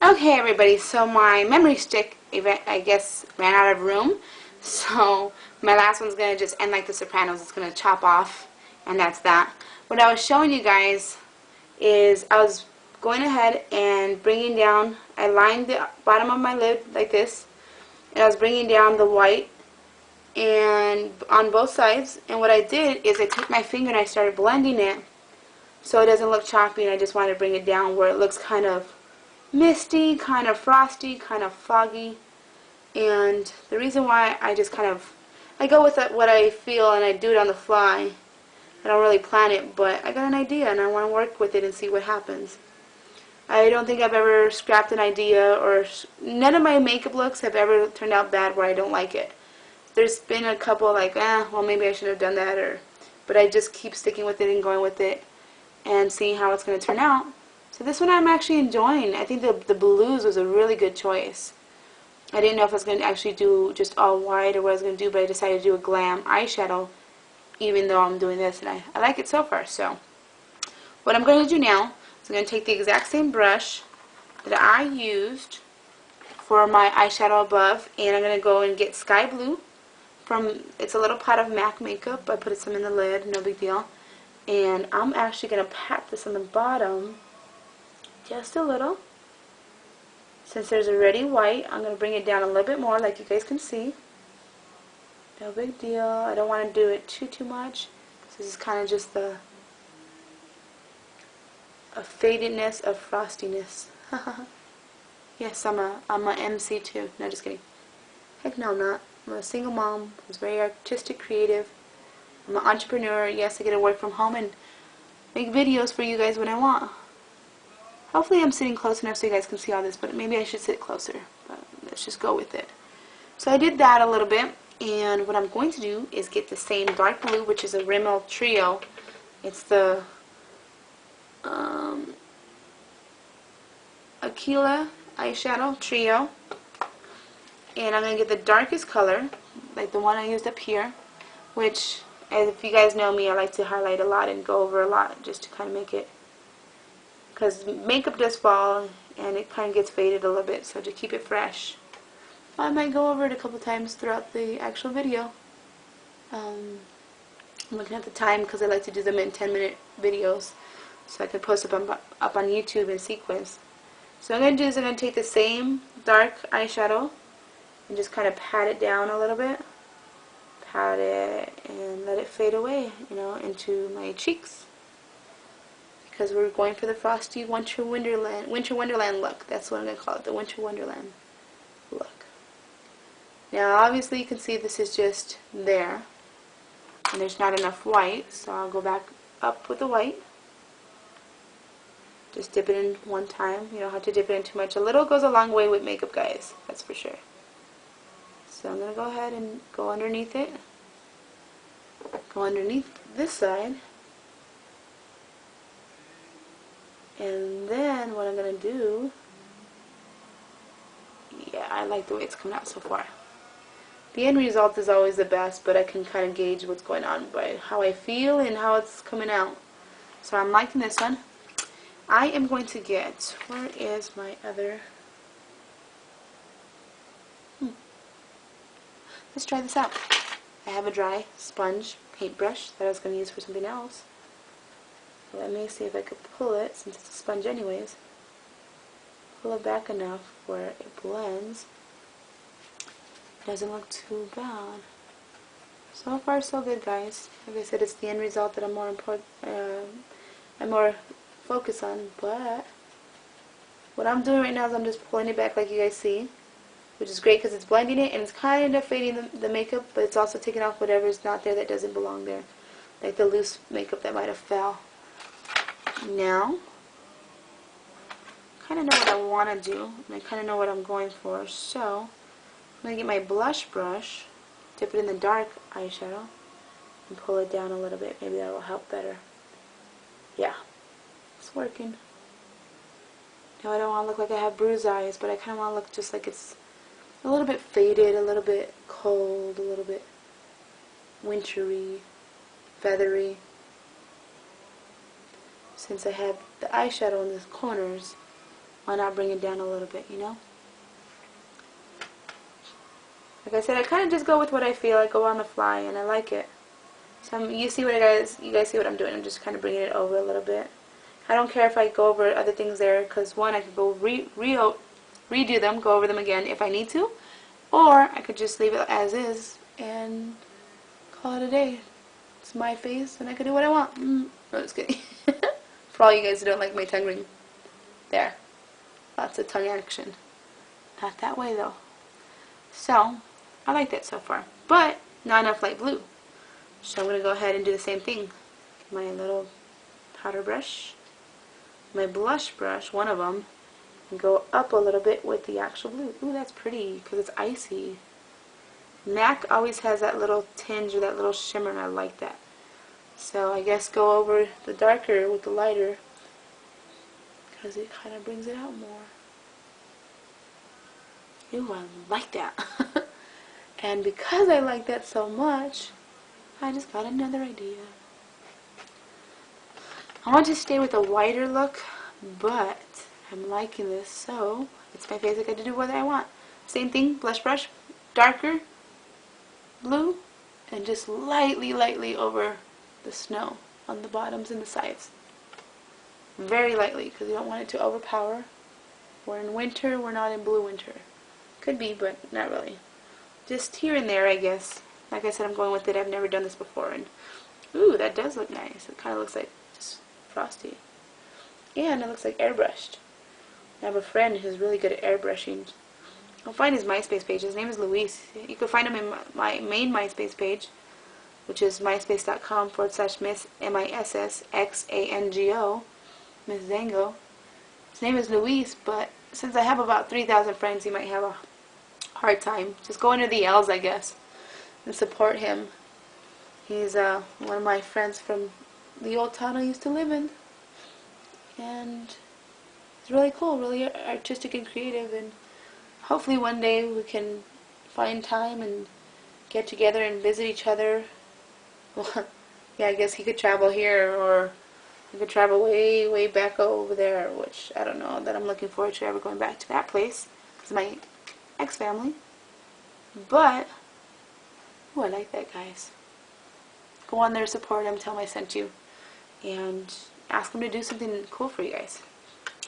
Okay, everybody, so my memory stick event, I guess, ran out of room. So my last one's going to just end like The Sopranos. It's going to chop off, and that's that. What I was showing you guys is I was going ahead and bringing down, I lined the bottom of my lid like this, and I was bringing down the white and on both sides. And what I did is I took my finger and I started blending it so it doesn't look choppy, and I just wanted to bring it down where it looks kind of misty, kind of frosty, kind of foggy. And the reason why I just I go with what I feel and I do it on the fly. I don't really plan it, but I got an idea and I want to work with it and see what happens. I don't think I've ever scrapped an idea, or none of my makeup looks have ever turned out bad where I don't like it. There's been a couple like, well, maybe I should have done that, but I just keep sticking with it and going with it and seeing how it's going to turn out. So this one I'm actually enjoying. I think the blues was a really good choice. I didn't know if I was going to actually do just all white or what I was going to do, but I decided to do a glam eyeshadow even though I'm doing this, and I like it so far. So what I'm going to do now is I'm going to take the exact same brush that I used for my eyeshadow above, and I'm going to go and get Sky Blue from, it's a little pot of MAC makeup. I put some in the lid, no big deal. And I'm actually going to pat this on the bottom just a little. Since there's already white, I'm going to bring it down a little bit more like you guys can see. No big deal. I don't want to do it too much. This is kind of just a fadedness of frostiness. Yes, I'm a MC too. No, just kidding. Heck no, I'm not. I'm a single mom who's very artistic, creative. I'm an entrepreneur. Yes, I get to work from home and make videos for you guys when I want. Hopefully I'm sitting close enough so you guys can see all this, but maybe I should sit closer. But let's just go with it. So I did that a little bit, and what I'm going to do is get the same dark blue, which is a Rimmel Trio. It's the Aquila eyeshadow trio, and I'm going to get the darkest color, like the one I used up here, which, as if you guys know me, I like to highlight a lot and go over a lot just to kind of make it, because makeup does fall and it kind of gets faded a little bit, so to keep it fresh, I might go over it a couple times throughout the actual video. I'm looking at the time because I like to do them in 10-minute videos so I can post up on YouTube in sequence. So what I'm going to do is I'm going to take the same dark eyeshadow and just kind of pat it down a little bit. Pat it and let it fade away, into my cheeks. Because we're going for the frosty Winter Wonderland look. That's what I'm going to call it, the Winter Wonderland look. Now obviously you can see this is just there, and there's not enough white, so I'll go back up with the white. Just dip it in one time. You don't have to dip it in too much. A little goes a long way with makeup, guys, that's for sure. So I'm going to go ahead and go underneath it. Go underneath this side. And then what I'm going to do, yeah, I like the way it's coming out so far. The end result is always the best, but I can kind of gauge what's going on by how I feel and how it's coming out. So I'm liking this one. I am going to get, where is my other, let's try this out. I have a dry sponge paintbrush that I was going to use for something else. Let me see if I could pull it, since it's a sponge anyways. Pull it back enough where it blends. It doesn't look too bad. So far so good, guys. Like I said, it's the end result that I'm more focused on, but what I'm doing right now is I'm just pulling it back like you guys see, which is great because it's blending it and it's kind of fading the makeup, but it's also taking off whatever's not there that doesn't belong there, like the loose makeup that might have fell. Now, I kind of know what I want to do, and I kind of know what I'm going for, so I'm going to get my blush brush, dip it in the dark eyeshadow, and pull it down a little bit. Maybe that will help better. Yeah, it's working. Now I don't want to look like I have bruised eyes, but I kind of want to look just like it's a little bit faded, a little bit cold, a little bit wintry, feathery. Since I have the eyeshadow in the corners, Why not bring it down a little bit, you know? Like I said, I kind of just go with what I feel. I go on the fly, and I like it. So you see what you guys see what I'm doing. I'm just kind of bringing it over a little bit. I don't care if I go over other things there, because one, I could go redo them, go over them again if I need to, or I could just leave it as is and call it a day. It's my face, and I can do what I want. No, just kidding. For all you guys who don't like my tongue ring. There. Lots of tongue action. Not that way, though. So, I like that so far. But, not enough light blue. So I'm going to go ahead and do the same thing. My little powder brush. My blush brush, one of them. And go up a little bit with the actual blue. Ooh, that's pretty, because it's icy. MAC always has that little tinge or that little shimmer, and I like that. So I guess go over the darker with the lighter, because it kind of brings it out more. Ooh, I like that. And because I like that so much, I just got another idea. I want to stay with a whiter look, but I'm liking this, so it's my face. I get to do what I want. Same thing, blush brush, darker blue, and just lightly over the snow on the bottoms and the sides. Very lightly, because you don't want it to overpower. We're in winter, we're not in blue winter. Could be, but not really. Just here and there, I guess. Like I said, I'm going with it. I've never done this before. And ooh, that does look nice. It kind of looks like just frosty. And it looks like airbrushed. I have a friend who's really good at airbrushing. I'll find his MySpace page. His name is Luis. You can find him in my main MySpace page, which is myspace.com/Miss MISSXANGO, Miss Zango. His name is Luis, but since I have about 3,000 friends, he might have a hard time. Just go into the Elves, I guess, and support him. He's one of my friends from the old town I used to live in. And it's really cool, really artistic and creative, and hopefully one day we can find time and get together and visit each other. Well, yeah, I guess he could travel here, or he could travel way back over there, which I don't know that I'm looking forward to ever going back to that place, because of my ex-family. But, ooh, I like that, guys. Go on there, support him, tell him I sent you, and ask him to do something cool for you guys.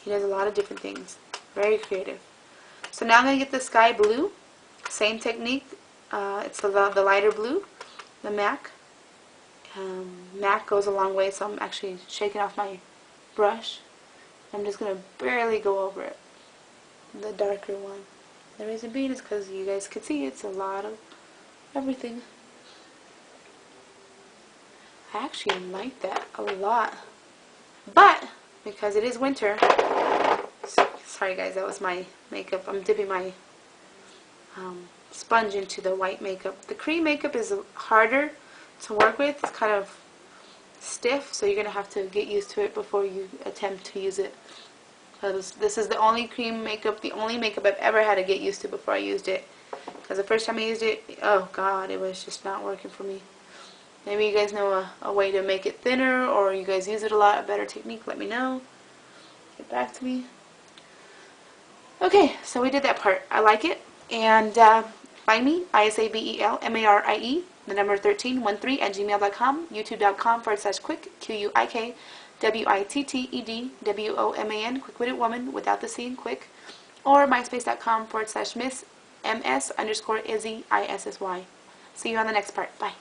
He does a lot of different things. Very creative. So now I'm going to get the sky blue. Same technique. It's the lighter blue, the MAC. MAC goes a long way, so I'm actually shaking off my brush. I'm just going to barely go over it. The darker one. The reason being is because you guys can see it's a lot of everything. I actually like that a lot. But, because it is winter, sorry guys, that was my makeup. I'm dipping my sponge into the white makeup. The cream makeup is harder to work with. It's kind of stiff, so you're going to have to get used to it before you attempt to use it. Because this is the only cream makeup, the only makeup I've ever had to get used to before I used it. Because the first time I used it, oh god, it was just not working for me. Maybe you guys know a way to make it thinner, or you guys use it a lot, a better technique, let me know. Get back to me. Okay, so we did that part. I like it. And find me, ISABELMARIE, the number 1313 youtube.com/quick, QUICKWITTEDWOMAN, quick-witted woman without the C in quick, or myspace.com/Miss MS_Izzy ISSY. See you on the next part. Bye.